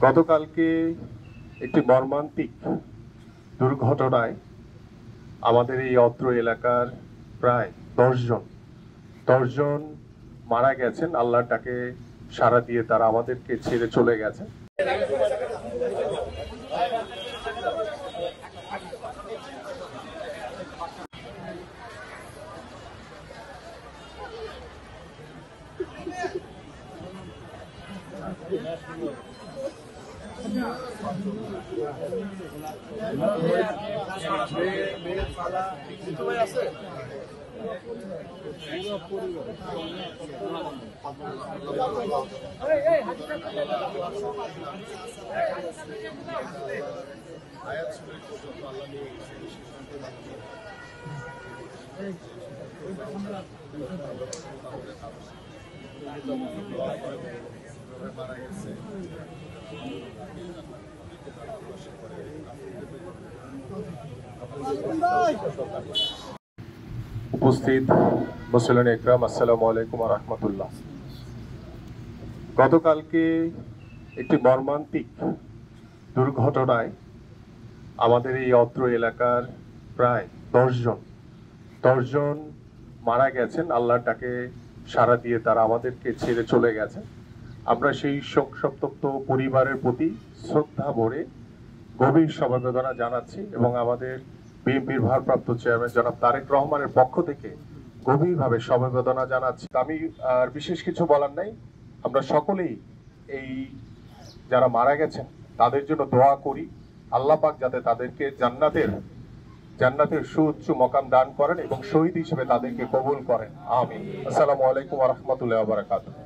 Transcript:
গতকালকে একটি মর্মান্তিক দুর্ঘটনায় আমাদের এই অত্র এলাকার প্রায় 10 জন মারা গেছেন। আল্লাহর ডাকে সাড়া দিয়ে তারা আমাদেরকে ছেড়ে চলে গেছেন। উপস্থিত মুসলিম একরাম, আসসালামু আলাইকুম ওয়া রাহমাতুল্লাহ। গতকালকে একটি মর্মান্তিক দুর্ঘটনায় আমাদের এই অত্র এলাকার প্রায় 10 জন মারা গেছেন। আল্লাহর ডাকে সাড়া দিয়ে তারা আমাদেরকে ছেড়ে চলে গেছেন। আমরা সেই শোক সন্তপ্ত পরিবারের প্রতি শ্রদ্ধা ভরে গভীর সমবেদনা জানাচ্ছি এবং আমাদের বিএনপির ভারপ্রাপ্ত চেয়ারম্যান জনাব তারেক রহমানের পক্ষ থেকে গভীরভাবে সমবেদনা জানাচ্ছি। আমি আর বিশেষ কিছু বলার নাই। আমরা সকলেই এই যারা মারা গেছেন তাদের জন্য দোয়া করি, আল্লাহ পাক যাতে তাদেরকে জান্নাতের সুউচ্চ মকাম দান করেন এবং শহীদ হিসেবে তাদেরকে কবুল করেন। আমিন। আসসালামু আলাইকুম ওয়া রাহমাতুল্লাহি ওয়া বারাকাতুহু।